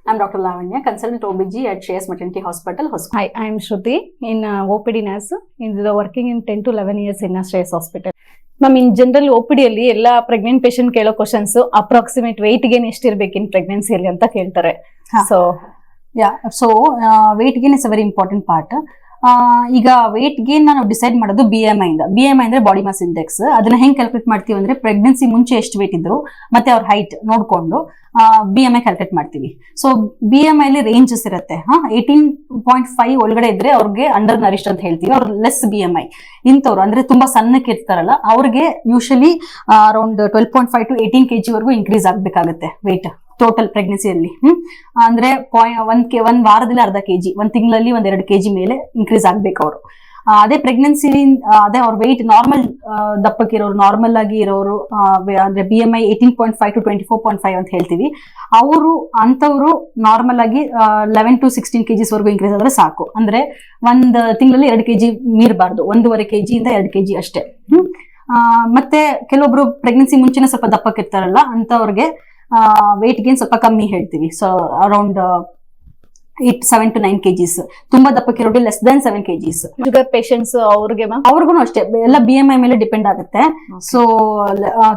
I'm Dr. Lavanya, consultant OBG at Shreyas Maternity Hospital, Hoskote. Hi, I'm Shruti in OPD nurse. Working in 10 to 11 years in Shreyas Hospital. Ma'am in general OPD ಅಲ್ಲಿ ಎಲ್ಲ pregnant patient ಕೇಳೋ questions approximate weight gain ಎಷ್ಟಿರ್ಬೇಕು in ಪ್ರೆಗ್ನೆನ್ಸಿಯಲ್ಲಿ ಅಂತ ಕೇಳ್ತಾರೆ. So weight gain is a very important part. ಈಗ weight gain ನಾವು decide ಮಾಡೋದು BMI ಇಂದ. BMI ಅಂದ್ರೆ ಬಾಡಿ ಮಾಸ್ ಇಂಡೆಕ್ಸ್. ಅದನ್ನ ಹೆಂಗ್ ಕ್ಯಾಲ್ಕುಲೇಟ್ ಮಾಡ್ತೀವಿ ಅಂದ್ರೆ ಪ್ರೆಗ್ನೆನ್ಸಿ ಮುಂಚೆ ಎಷ್ಟು ವೇಟ್ ಇದ್ರು ಮತ್ತೆ ಅವ್ರ ಹೈಟ್ ನೋಡ್ಕೊಂಡು BMI ಕ್ಯಾಲ್ಕುಲೇಟ್ ಮಾಡ್ತೀವಿ. ಸೊ BMI ಅಲ್ಲಿ ರೇಂಜಸ್ ಇರುತ್ತೆ. 18.5 ಒಳಗಡೆ ಇದ್ರೆ ಅವ್ರಿಗೆ ಅಂಡರ್ ನರಿಶ್ಡ್ ಅಂತ ಹೇಳ್ತೀವಿ. ಅವ್ರ ಲೆಸ್ BMI ಇಂಥವ್ರು ಅಂದ್ರೆ ತುಂಬಾ ಸಣ್ಣಕ್ಕೆ ಇರ್ತಾರಲ್ಲ ಅವ್ರಿಗೆ ಯೂಶಲಿ ಅರೌಂಡ್ 12.5 to 18 kg ವರೆಗೂ ಇನ್ಕ್ರೀಸ್ ಆಗ್ಬೇಕಾಗುತ್ತೆ ವೇಟ್ ಟೋಟಲ್ ಪ್ರೆಗ್ನೆನ್ಸಿಯಲ್ಲಿ. ಅಂದ್ರೆ ಒಂದ್ ವಾರದಲ್ಲಿ ಅರ್ಧ kg, ಒಂದ್ ತಿಂಗಳಲ್ಲಿ 1-2 kg ಮೇಲೆ ಇನ್ಕ್ರೀಸ್ ಆಗ್ಬೇಕು ಅವರು. ಅದೇ ಪ್ರೆಗ್ನೆನ್ಸಿ ಅದೇ ಅವ್ರ ವೆಯ್ಟ್ ನಾರ್ಮಲ್ ದಪ್ಪಕ್ಕಿರೋರು, ನಾರ್ಮಲ್ ಆಗಿ ಇರೋರು ಅಂದ್ರೆ BMI 18.5 to 24.5 ಅಂತ ಹೇಳ್ತೀವಿ. ಅಂತವ್ರು ನಾರ್ಮಲ್ ಆಗಿ 11 to 16 kgs ವರೆಗೂ ಇನ್ಕ್ರೀಸ್ ಆದ್ರೆ ಸಾಕು. ಅಂದ್ರೆ ಒಂದ್ ತಿಂಗಳಲ್ಲಿ 2 kg ಮೀರಬಾರ್ದು, 1.5 kg ಇಂದ 2 kg ಅಷ್ಟೇ. ಮತ್ತೆ ಕೆಲವೊಬ್ರು ಪ್ರೆಗ್ನೆನ್ಸಿ ಮುಂಚೆನೆ ಸ್ವಲ್ಪ ದಪ್ಪಕ್ಕಿರ್ತಾರಲ್ಲ ಅಂತವ್ರಿಗೆ ವೆಯ್ಟ್ ಗೇನ್ ಸ್ವಲ್ಪ ಕಮ್ಮಿ ಹೇಳ್ತೀವಿ. So around 7 to 9 kgs. ತುಂಬಾ ದಪ್ಪಕ್ಕಿರೋದು less than 7 kgs. Sugar patients ಅವ್ರಿಗೂ ಅಷ್ಟೇ ಎಲ್ಲ BMI ಮೇಲೆ ಡಿಪೆಂಡ್ ಆಗುತ್ತೆ. ಸೊ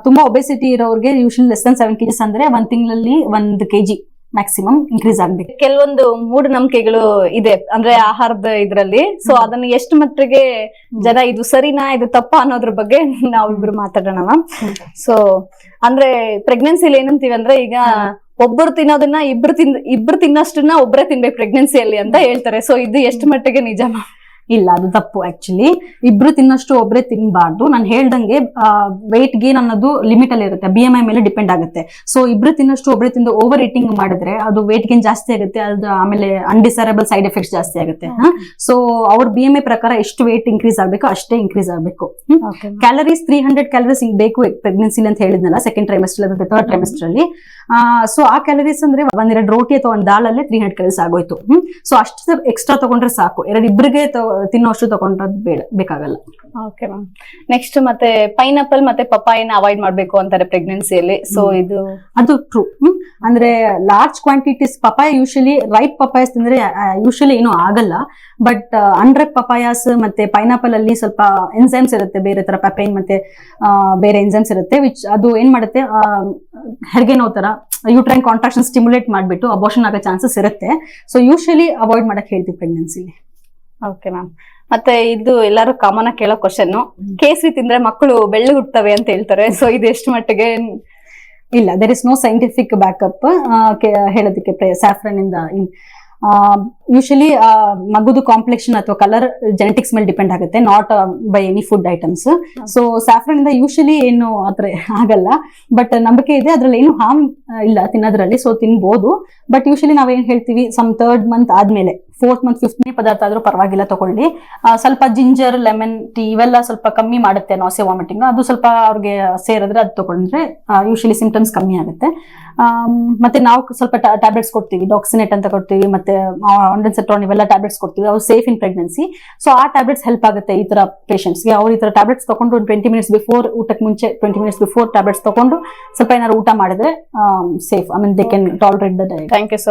ತುಂಬಾ ಒಬೆಸಿಟಿ ಇರೋರಿಗೆ ಯೂಶಲಿ ಲೆಸ್ ದನ್ 7 kgs ಅಂದ್ರೆ ಒಂದ್ ತಿಂಗಳಲ್ಲಿ 1 kg ಮ್ಯಾಕ್ಸಿಮಮ್ ಇನ್ಕ್ರೀಸ್ ಆಗ್ಬೇಕು. ಕೆಲವೊಂದು ಮೂಢನಂಬಿಕೆಗಳು ಇದೆ ಅಂದ್ರೆ ಆಹಾರದ ಇದ್ರಲ್ಲಿ. ಸೊ ಅದನ್ನ ಎಷ್ಟು ಮಟ್ಟಿಗೆ ಜನ ಇದು ಸರಿನಾ ಇದು ತಪ್ಪಾ ಅನ್ನೋದ್ರ ಬಗ್ಗೆ ನಾವಿಬ್ರು ಮಾತಾಡೋಣ ಮ್ಯಾಮ್. ಸೊ ಅಂದ್ರೆ ಪ್ರೆಗ್ನೆನ್ಸಿಲಿ ಏನಂತೀವಿ ಅಂದ್ರೆ ಈಗ ಒಬ್ಬರು ತಿನ್ನೋದನ್ನ ಇಬ್ರು ತಿನ್ನೋಷ್ಟನ್ನ ಒಬ್ಬರೇ ತಿನ್ಬೇಕು ಪ್ರೆಗ್ನೆನ್ಸಿಯಲ್ಲಿ ಅಂತ ಹೇಳ್ತಾರೆ. ಸೊ ಇದು ಎಷ್ಟು ಮಟ್ಟಿಗೆ ನಿಜ ಮ್ಯಾಮ್? ಇಲ್ಲ, ಅದು ತಪ್ಪು. ಆಕ್ಚುಲಿ ಇಬ್ರು ತಿನ್ನಷ್ಟು ಒಬ್ರೆ ತಿನ್ಬಾರ್ದು. ನಾನು ಹೇಳ್ದಂಗೆ ವೆಯ್ಟ್ ಗೇನ್ ಅನ್ನೋದು ಲಿಮಿಟ್ ಅಲ್ಲಿ ಇರುತ್ತೆ, BMI ಮೇಲೆ ಡಿಪೆಂಡ್ ಆಗುತ್ತೆ. ಸೊ ಇಬ್ರು ತಿನ್ನಷ್ಟು ಒಬ್ರೆ ತಿಂದು ಓವರ್ ಈಟಿಂಗ್ ಮಾಡಿದ್ರೆ ಅದು ವೆಯ್ಟ್ ಗೇನ್ ಜಾಸ್ತಿ ಆಗುತ್ತೆ. ಅದು ಆಮೇಲೆ ಅನ್ಡಿಸೈರಬಲ್ ಸೈಡ್ ಎಫೆಕ್ಟ್ಸ್ ಜಾಸ್ತಿ ಆಗುತ್ತೆ. ಸೊ ಅವ್ರ BMI ಪ್ರಕಾರ ಎಷ್ಟು ವೆಯ್ಟ್ ಇನ್ಕ್ರೀಸ್ ಆಗ್ಬೇಕು ಅಷ್ಟೇ ಇನ್ಕ್ರೀಸ್ ಆಗ್ಬೇಕು. ಕ್ಯಾಲರೀಸ್ 300 ಕ್ಯಾಲರೀಸ್ ಬೇಕು ಪ್ರೆಗ್ನೆನ್ಸಿಲಿ ಅಂತ ಹೇಳಿದ್ನಲ್ಲ, ಸೆಕೆಂಡ್ ಟ್ರೈಮೆಸ್ಟರ್ ಅಥವಾ ಥರ್ಡ್ ಟ್ರೈಮೆಸ್ಟರ್ ಅಲ್ಲಿ. ಸೊ ಆ ಕ್ಯಾಲರೀಸ್ ಅಂದ್ರೆ 1-2 ರೋಟಿ ಅಥವಾ ಒಂದು ದಾಳಲ್ಲೇ 300 ಕ್ಯಾಲರೀಸ್ ಆಗೋಯ್ತು. ಸೊ ಅಷ್ಟು ಎಕ್ಸ್ಟ್ರಾ ತಗೊಂಡ್ರೆ ಸಾಕು. ಇಬ್ಬರಿಗೆ ತಿನ್ನೋಷ್ಟು ತಗೊಂಡ್ರದ್ ಬೇಕಾಗಲ್ಲ. Okay ma'am. ನೆಕ್ಸ್ಟ್ ಮತ್ತೆ ಪೈನಾಪಲ್ ಮತ್ತೆ ಪಪಾಯಿನ ಅವಾಯ್ಡ್ ಮಾಡ್ಬೇಕು ಅಂತಾರೆ ಪ್ರೆಗ್ನೆನ್ಸಿಯಲ್ಲಿ. ಸೊ ಅದು ಟ್ರೂ. ಅಂದ್ರೆ large quantities papaya usually ripe papayas ತಿಂದ್ರೆ ಯೂಶಲಿ ಏನು ಆಗಲ್ಲ. ಬಟ್ ಅನ್ರೈಪ್ ಪಪಾಯಾಸ್ ಮತ್ತೆ ಪೈನಾಪಲ್ ಅಲ್ಲಿ ಸ್ವಲ್ಪ ಎನ್ಸೈಮ್ಸ್ ಇರುತ್ತೆ, ಬೇರೆ ತರ ಪಪೈನ್ ಮತ್ತೆ ಬೇರೆ ಎನ್ಸೈಮ್ಸ್ ಇರುತ್ತೆ ವಿಚ್ ಅದು ಏನ್ ಮಾಡುತ್ತೆ ಹೆರಿಗೆ ನೋವು ತರ ಯೂಟ್ರೈನ್ ಕಾಂಟ್ರಾಕ್ಷನ್ ಸ್ಟಿಮ್ಯುಲೇಟ್ ಮಾಡ್ಬಿಟ್ಟು ಅಬೋರ್ಷನ್ ಆಗೋ ಚಾನ್ಸಸ್ ಇರುತ್ತೆ. ಸೊ ಯೂಶಲಿ ಅವಾಯ್ಡ್ ಮಾಡಕ್ ಹೇಳ್ತೀವಿ ಪ್ರೆಗ್ನೆನ್ಸಿಲಿ. Okay ma'am. ಮತ್ತೆ ಇದು ಎಲ್ಲರೂ ಕಾಮನ್ ಆಗಿ ಕೇಳೋ ಕ್ವಶನ್, ಕೇಸರಿ ತಿಂದ್ರೆ ಮಕ್ಕಳು ಬೆಳ್ಳು ಹುಟ್ಟುತ್ತವೆ ಅಂತ ಹೇಳ್ತಾರೆ. ಸೊ ಇದು ಎಷ್ಟು ಮಟ್ಟಿಗೆ? ಇಲ್ಲ, there is no scientific backup ಹೇಳೋದಕ್ಕೆ ಸ್ಯಾಫ್ರನ್ ಇಂದ. ಯೂಶಲಿ ಮಗುದು ಕಾಂಪ್ಲೆಕ್ಷನ್ ಅಥವಾ ಕಲರ್ ಜೆನೆಟಿಕ್ಸ್ ಮೇಲೆ ಡಿಪೆಂಡ್ ಆಗುತ್ತೆ, not by any food items. So saffron ಇಂದ ಯೂಶಲಿ ಏನು ಆತರ ಆಗಲ್ಲ. ಬಟ್ ನಂಬಿಕೆ ಇದೆ, ಅದ್ರಲ್ಲಿ ಏನು ಹಾರ್ಮ್ ಇಲ್ಲ ತಿನ್ನೋದ್ರಲ್ಲಿ. ಸೊ ತಿನ್ಬೋದು. ಬಟ್ ಯೂಶಲಿ ನಾವೇನ್ ಹೇಳ್ತೀವಿ, ಸಮ್ 3rd month ಆದ್ಮೇಲೆ 4th month 5th ಪದಾರ್ಥ ಆದ್ರೂ ಪರವಾಗಿಲ್ಲ ತಗೊಳ್ಳಿ. ಸ್ವಲ್ಪ ಜಿಂಜರ್, ಲೆಮನ್ ಟೀ ಇವೆಲ್ಲ ಸ್ವಲ್ಪ ಕಮ್ಮಿ ಮಾಡುತ್ತೆ ನಾಸೆ ವಾಮಿಟಿಂಗ್. ಅದು ಸ್ವಲ್ಪ ಅವ್ರಿಗೆ ಸೇರಿದ್ರೆ ಅದು ತಗೊಂಡ್ರೆ ಯೂಶಲಿ ಸಿಂಪ್ಟಮ್ಸ್ ಕಮ್ಮಿ ಆಗುತ್ತೆ. ಮತ್ತೆ ನಾವು ಸ್ವಲ್ಪ ಟ್ಯಾಬ್ಲೆಟ್ಸ್ ಕೊಡ್ತೀವಿ, ಡಾಕ್ಸಿನೇಟ್ ಅಂತ ಕೊಡ್ತೀವಿ, ಮತ್ತೆ ಆಂಡನ್ಸೆಟ್ರಾನ್ ಇವೆಲ್ಲ ಟ್ಯಾಬ್ಲೆಟ್ಸ್ ಕೊಡ್ತೀವಿ. ಅವು ಸೇಫ್ ಇನ್ ಪ್ರೆಗ್ನೆನ್ಸಿ. ಸೊ ಆ ಟ್ಯಾಬ್ಲೆಟ್ಸ್ ಹೆಲ್ಪ್ ಆಗುತ್ತೆ ಈ ತರ ಪೇಷಂಟ್ಸ್ಗೆ. ಅವ್ರು ಈ ತರ ಟ್ಯಾಬ್ಲೆಟ್ಸ್ ತಗೊಂಡು 20 minutes ಬಿಫೋರ್, ಊಟಕ್ಕೆ ಮುಂಚೆ 20 minutes ಬಿಫೋರ್ ಟ್ಯಾಬ್ಲೆಟ್ಸ್ ತಗೊಂಡು ಸ್ವಲ್ಪ ಏನಾದ್ರು ಊಟ ಮಾಡಿದ್ರೆ safe. I mean they can tolerate the diet. Thank you so much.